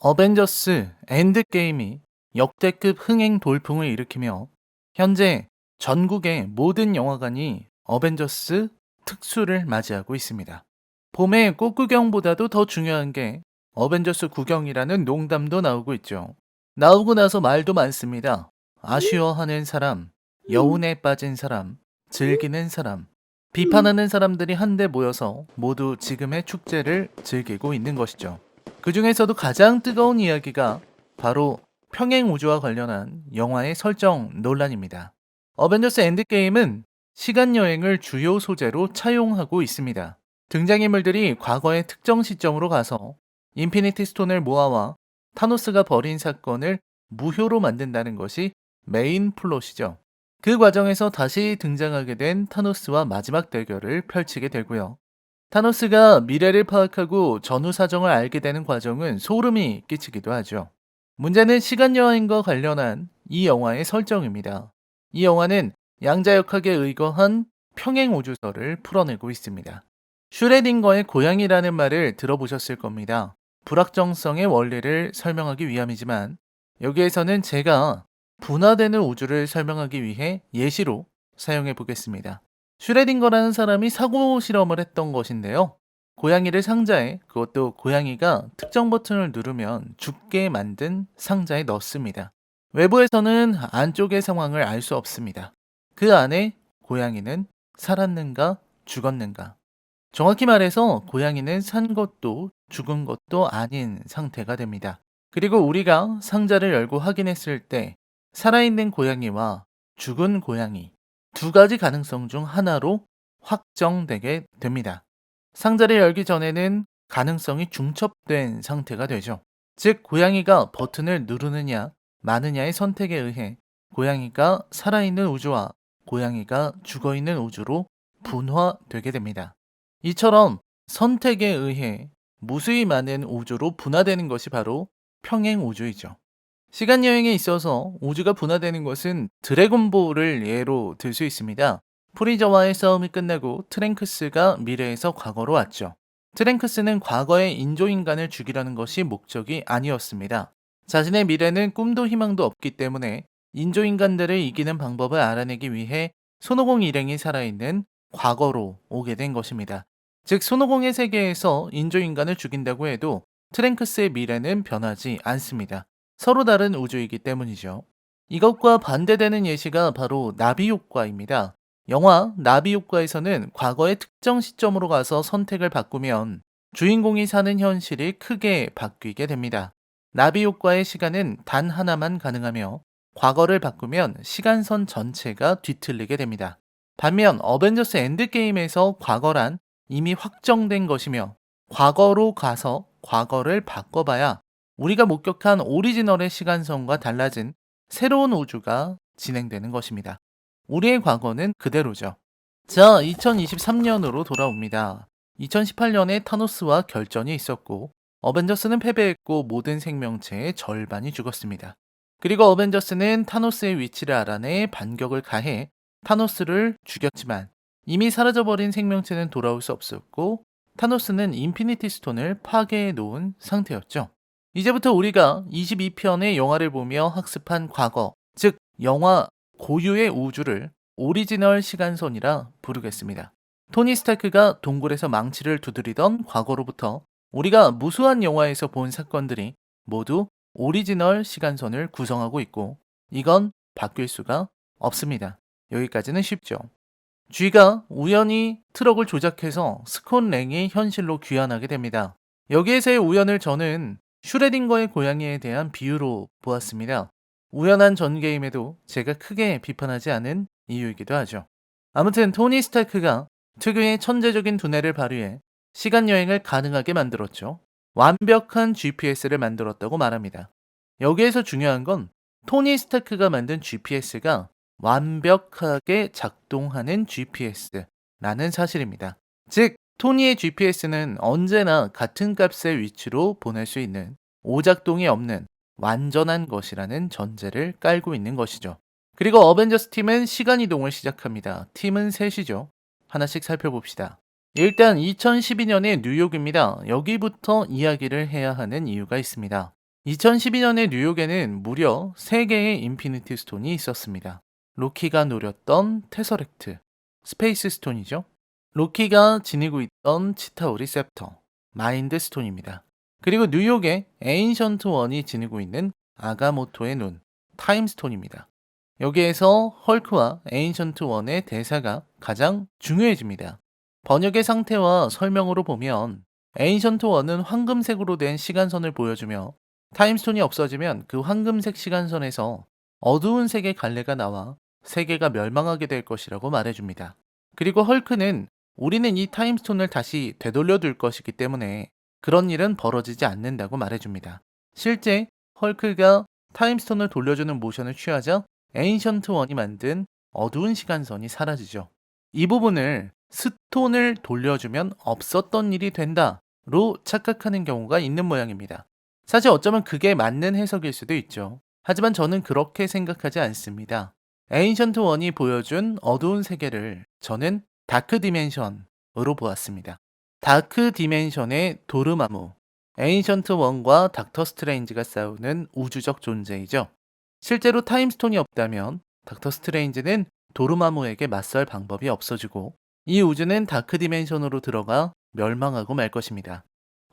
어벤져스 엔드게임이 역대급 흥행 돌풍을 일으키며 현재 전국의 모든 영화관이 어벤져스 특수를 맞이하고 있습니다. 봄의 꽃구경보다도 더 중요한 게 어벤져스 구경이라는 농담도 나오고 있죠. 나오고 나서 말도 많습니다. 아쉬워하는 사람, 여운에 빠진 사람, 즐기는 사람, 비판하는 사람들이 한데 모여서 모두 지금의 축제를 즐기고 있는 것이죠. 그 중에서도 가장 뜨거운 이야기가 바로 평행 우주와 관련한 영화의 설정 논란입니다. 어벤져스 엔드게임은 시간 여행을 주요 소재로 차용하고 있습니다. 등장인물들이 과거의 특정 시점으로 가서 인피니티 스톤을 모아와 타노스가 벌인 사건을 무효로 만든다는 것이 메인 플롯이죠. 그 과정에서 다시 등장하게 된 타노스와 마지막 대결을 펼치게 되고요. 타노스가 미래를 파악하고 전후 사정을 알게 되는 과정은 소름이 끼치기도 하죠. 문제는 시간 여행과 관련한 이 영화의 설정입니다. 이 영화는 양자역학에 의거한 평행 우주설을 풀어내고 있습니다. 슈레딩거의 고양이라는 말을 들어보셨을 겁니다. 불확정성의 원리를 설명하기 위함이지만 여기에서는 제가 분화되는 우주를 설명하기 위해 예시로 사용해 보겠습니다. 슈레딩거라는 사람이 사고 실험을 했던 것인데요. 고양이를 상자에, 그것도 고양이가 특정 버튼을 누르면 죽게 만든 상자에 넣습니다. 외부에서는 안쪽의 상황을 알 수 없습니다. 그 안에 고양이는 살았는가 죽었는가. 정확히 말해서 고양이는 산 것도 죽은 것도 아닌 상태가 됩니다. 그리고 우리가 상자를 열고 확인했을 때 살아있는 고양이와 죽은 고양이 두 가지 가능성 중 하나로 확정되게 됩니다. 상자를 열기 전에는 가능성이 중첩된 상태가 되죠. 즉, 고양이가 버튼을 누르느냐, 마느냐의 선택에 의해 고양이가 살아있는 우주와 고양이가 죽어있는 우주로 분화되게 됩니다. 이처럼 선택에 의해 무수히 많은 우주로 분화되는 것이 바로 평행 우주이죠. 시간 여행에 있어서 우주가 분화되는 것은 드래곤볼을 예로 들 수 있습니다. 프리저와의 싸움이 끝나고 트랭크스가 미래에서 과거로 왔죠. 트랭크스는 과거의 인조인간을 죽이려는 것이 목적이 아니었습니다. 자신의 미래는 꿈도 희망도 없기 때문에 인조인간들을 이기는 방법을 알아내기 위해 손오공 일행이 살아있는 과거로 오게 된 것입니다. 즉, 손오공의 세계에서 인조인간을 죽인다고 해도 트랭크스의 미래는 변하지 않습니다. 서로 다른 우주이기 때문이죠. 이것과 반대되는 예시가 바로 나비 효과입니다. 영화 나비 효과에서는 과거의 특정 시점으로 가서 선택을 바꾸면 주인공이 사는 현실이 크게 바뀌게 됩니다. 나비 효과의 시간은 단 하나만 가능하며 과거를 바꾸면 시간선 전체가 뒤틀리게 됩니다. 반면 어벤져스 엔드게임에서 과거란 이미 확정된 것이며 과거로 가서 과거를 바꿔봐야 우리가 목격한 오리지널의 시간선과 달라진 새로운 우주가 진행되는 것입니다. 우리의 과거는 그대로죠. 자, 2023년으로 돌아옵니다. 2018년에 타노스와 결전이 있었고 어벤져스는 패배했고 모든 생명체의 절반이 죽었습니다. 그리고 어벤져스는 타노스의 위치를 알아내 반격을 가해 타노스를 죽였지만 이미 사라져버린 생명체는 돌아올 수 없었고 타노스는 인피니티 스톤을 파괴해 놓은 상태였죠. 이제부터 우리가 22편의 영화를 보며 학습한 과거, 즉 영화 고유의 우주를 오리지널 시간선이라 부르겠습니다. 토니 스타크가 동굴에서 망치를 두드리던 과거로부터 우리가 무수한 영화에서 본 사건들이 모두 오리지널 시간선을 구성하고 있고 이건 바뀔 수가 없습니다. 여기까지는 쉽죠. 쥐가 우연히 트럭을 조작해서 스콘랭이 현실로 귀환하게 됩니다. 여기에서의 우연을 저는 슈레딩거의 고양이에 대한 비유로 보았습니다. 우연한 전개임에도 제가 크게 비판하지 않은 이유이기도 하죠. 아무튼 토니 스타크가 특유의 천재적인 두뇌를 발휘해 시간 여행을 가능하게 만들었죠. 완벽한 GPS를 만들었다고 말합니다. 여기에서 중요한 건 토니 스타크가 만든 GPS가 완벽하게 작동하는 GPS라는 사실입니다. 즉, 토니의 GPS는 언제나 같은 값의 위치로 보낼 수 있는 오작동이 없는 완전한 것이라는 전제를 깔고 있는 것이죠. 그리고 어벤져스 팀은 시간 이동을 시작합니다. 팀은 셋이죠. 하나씩 살펴봅시다. 일단 2012년의 뉴욕입니다. 여기부터 이야기를 해야 하는 이유가 있습니다. 2012년에 뉴욕에는 무려 3개의 인피니티 스톤이 있었습니다. 로키가 노렸던 테서렉트, 스페이스 스톤이죠. 로키가 지니고 있던 치타우리 셉터, 마인드 스톤입니다. 그리고 뉴욕에 에인션트 원이 지니고 있는 아가모토의 눈, 타임 스톤입니다. 여기에서 헐크와 에인션트 원의 대사가 가장 중요해집니다. 번역의 상태와 설명으로 보면 에인션트 원은 황금색으로 된 시간선을 보여주며 타임스톤이 없어지면 그 황금색 시간선에서 어두운 색의 갈래가 나와 세계가 멸망하게 될 것이라고 말해줍니다. 그리고 헐크는 우리는 이 타임스톤을 다시 되돌려 둘 것이기 때문에 그런 일은 벌어지지 않는다고 말해줍니다. 실제 헐크가 타임스톤을 돌려주는 모션을 취하자 에인션트 원이 만든 어두운 시간선이 사라지죠. 이 부분을 스톤을 돌려주면 없었던 일이 된다로 착각하는 경우가 있는 모양입니다. 사실 어쩌면 그게 맞는 해석일 수도 있죠. 하지만 저는 그렇게 생각하지 않습니다. 에인션트 원이 보여준 어두운 세계를 저는 다크 디멘션으로 보았습니다. 다크 디멘션의 도르마무, 에인션트 원과 닥터 스트레인지가 싸우는 우주적 존재이죠. 실제로 타임스톤이 없다면 닥터 스트레인지는 도르마무에게 맞설 방법이 없어지고 이 우주는 다크 디멘션으로 들어가 멸망하고 말 것입니다.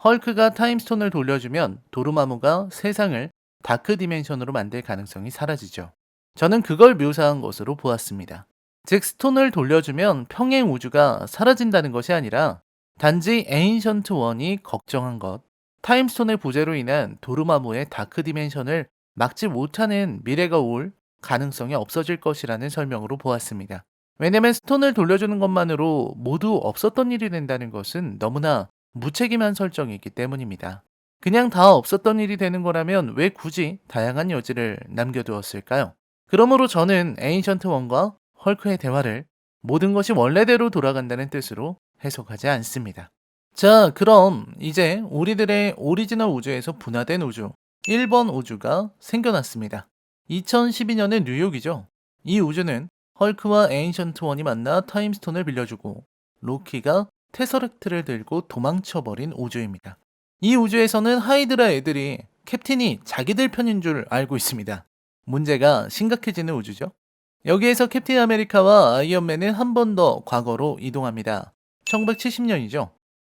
헐크가 타임스톤을 돌려주면 도르마무가 세상을 다크 디멘션으로 만들 가능성이 사라지죠. 저는 그걸 묘사한 것으로 보았습니다. 즉 스톤을 돌려주면 평행 우주가 사라진다는 것이 아니라 단지 에인션트 원이 걱정한 것, 타임스톤의 부재로 인한 도르마무의 다크 디멘션을 막지 못하는 미래가 올 가능성이 없어질 것이라는 설명으로 보았습니다. 왜냐면 스톤을 돌려주는 것만으로 모두 없었던 일이 된다는 것은 너무나 무책임한 설정이기 때문입니다. 그냥 다 없었던 일이 되는 거라면 왜 굳이 다양한 여지를 남겨두었을까요? 그러므로 저는 에인션트 원과 헐크의 대화를 모든 것이 원래대로 돌아간다는 뜻으로 해석하지 않습니다. 자, 그럼 이제 우리들의 오리지널 우주에서 분화된 우주, 1번 우주가 생겨났습니다. 2012년의 뉴욕이죠. 이 우주는 헐크와 에인션트 원이 만나 타임스톤을 빌려주고 로키가 테서렉트를 들고 도망쳐버린 우주입니다. 이 우주에서는 하이드라 애들이 캡틴이 자기들 편인 줄 알고 있습니다. 문제가 심각해지는 우주죠. 여기에서 캡틴 아메리카와 아이언맨은 한 번 더 과거로 이동합니다. 1970년이죠.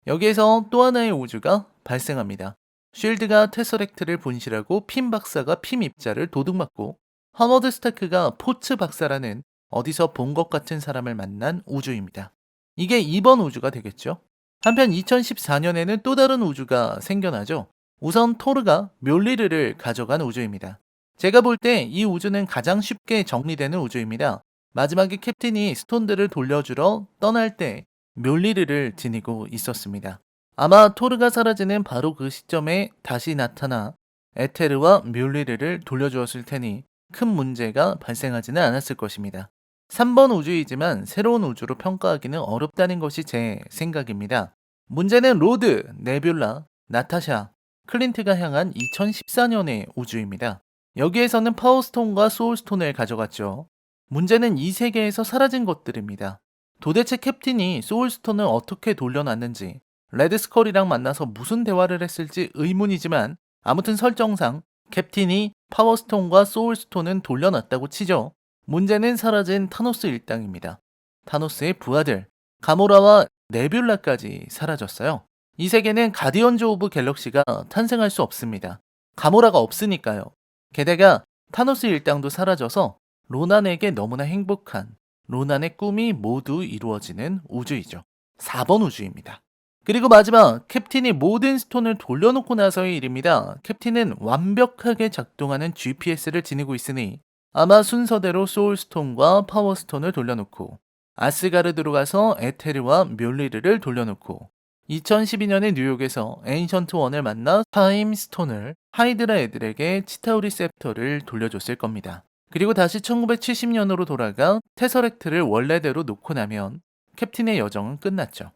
여기에서 또 하나의 우주가 발생합니다. 쉴드가 테서렉트를 분실하고 핀 박사가 핀 입자를 도둑맞고 하워드 스타크가 포츠 박사라는 어디서 본 것 같은 사람을 만난 우주입니다. 이게 2번 우주가 되겠죠. 한편 2014년에는 또 다른 우주가 생겨나죠. 우선 토르가 묠리르를 가져간 우주입니다. 제가 볼 때 이 우주는 가장 쉽게 정리되는 우주입니다. 마지막에 캡틴이 스톤들을 돌려주러 떠날 때 묠리르를 지니고 있었습니다. 아마 토르가 사라지는 바로 그 시점에 다시 나타나 에테르와 묠리르를 돌려주었을 테니 큰 문제가 발생하지는 않았을 것입니다. 3번 우주이지만 새로운 우주로 평가하기는 어렵다는 것이 제 생각입니다. 문제는 로드, 네뷸라, 나타샤, 클린트가 향한 2014년의 우주입니다. 여기에서는 파워스톤과 소울스톤을 가져갔죠. 문제는 이 세계에서 사라진 것들입니다. 도대체 캡틴이 소울스톤을 어떻게 돌려놨는지, 레드스컬이랑 만나서 무슨 대화를 했을지 의문이지만 아무튼 설정상 캡틴이 파워스톤과 소울스톤은 돌려놨다고 치죠. 문제는 사라진 타노스 일당입니다. 타노스의 부하들, 가모라와 네뷸라까지 사라졌어요. 이 세계는 가디언즈 오브 갤럭시가 탄생할 수 없습니다. 가모라가 없으니까요. 게다가 타노스 일당도 사라져서 로난에게 너무나 행복한 로난의 꿈이 모두 이루어지는 우주이죠. 4번 우주입니다. 그리고 마지막 캡틴이 모든 스톤을 돌려놓고 나서의 일입니다. 캡틴은 완벽하게 작동하는 GPS를 지니고 있으니 아마 순서대로 소울스톤과 파워스톤을 돌려놓고 아스가르드로 가서 에테르와 묠리르를 돌려놓고 2012년에 뉴욕에서 에인션트 원을 만나 타임스톤을 하이드라 애들에게 치타우리 셉터를 돌려줬을 겁니다. 그리고 다시 1970년으로 돌아가 테서렉트를 원래대로 놓고 나면 캡틴의 여정은 끝났죠.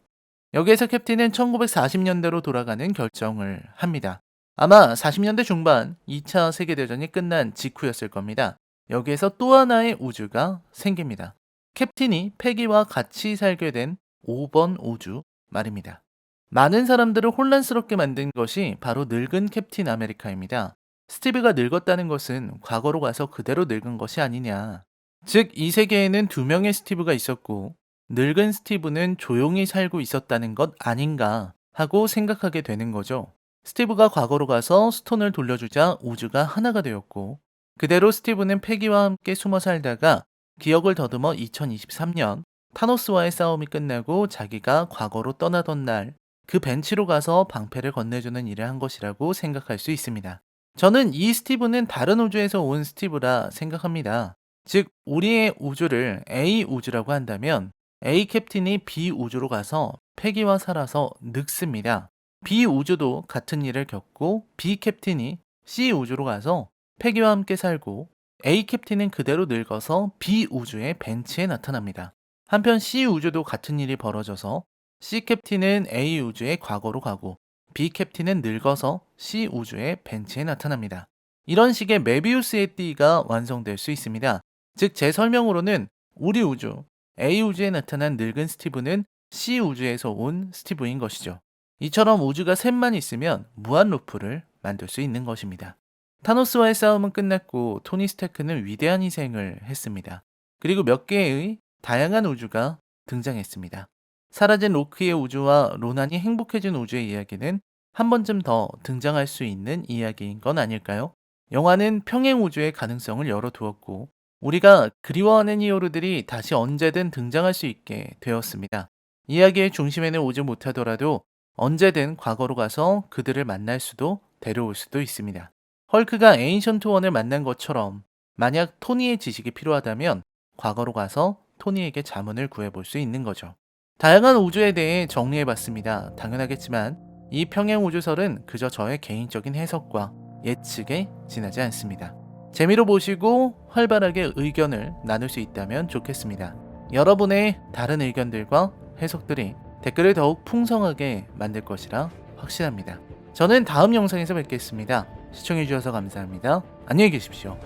여기에서 캡틴은 1940년대로 돌아가는 결정을 합니다. 아마 40년대 중반 2차 세계대전이 끝난 직후였을 겁니다. 여기에서 또 하나의 우주가 생깁니다. 캡틴이 패기와 같이 살게 된 5번 우주 말입니다. 많은 사람들을 혼란스럽게 만든 것이 바로 늙은 캡틴 아메리카입니다. 스티브가 늙었다는 것은 과거로 가서 그대로 늙은 것이 아니냐. 즉, 이 세계에는 두 명의 스티브가 있었고, 늙은 스티브는 조용히 살고 있었다는 것 아닌가 하고 생각하게 되는 거죠. 스티브가 과거로 가서 스톤을 돌려주자 우주가 하나가 되었고, 그대로 스티브는 패기와 함께 숨어 살다가 기억을 더듬어 2023년 타노스와의 싸움이 끝나고 자기가 과거로 떠나던 날 그 벤치로 가서 방패를 건네주는 일을 한 것이라고 생각할 수 있습니다. 저는 이 스티브는 다른 우주에서 온 스티브라 생각합니다. 즉, 우리의 우주를 A 우주라고 한다면 A 캡틴이 B 우주로 가서 패기와 살아서 늙습니다. B 우주도 같은 일을 겪고 B 캡틴이 C 우주로 가서 패기와 함께 살고 A 캡틴은 그대로 늙어서 B 우주의 벤치에 나타납니다. 한편 C 우주도 같은 일이 벌어져서 C 캡틴은 A 우주의 과거로 가고 B 캡틴은 늙어서 C 우주의 벤치에 나타납니다. 이런 식의 메비우스의 띠가 완성될 수 있습니다. 즉, 제 설명으로는 우리 우주 A 우주에 나타난 늙은 스티브는 C 우주에서 온 스티브인 것이죠. 이처럼 우주가 셋만 있으면 무한 루프를 만들 수 있는 것입니다. 타노스와의 싸움은 끝났고 토니 스타크는 위대한 희생을 했습니다. 그리고 몇 개의 다양한 우주가 등장했습니다. 사라진 로크의 우주와 로난이 행복해진 우주의 이야기는 한 번쯤 더 등장할 수 있는 이야기인 건 아닐까요? 영화는 평행 우주의 가능성을 열어두었고 우리가 그리워하는 히어로들이 다시 언제든 등장할 수 있게 되었습니다. 이야기의 중심에는 오지 못하더라도 언제든 과거로 가서 그들을 만날 수도 데려올 수도 있습니다. 헐크가 에인션트 원을 만난 것처럼 만약 토니의 지식이 필요하다면 과거로 가서 토니에게 자문을 구해볼 수 있는 거죠. 다양한 우주에 대해 정리해봤습니다. 당연하겠지만 이 평행 우주설은 그저 저의 개인적인 해석과 예측에 지나지 않습니다. 재미로 보시고 활발하게 의견을 나눌 수 있다면 좋겠습니다. 여러분의 다른 의견들과 해석들이 댓글을 더욱 풍성하게 만들 것이라 확신합니다. 저는 다음 영상에서 뵙겠습니다. 시청해주셔서 감사합니다. 안녕히 계십시오.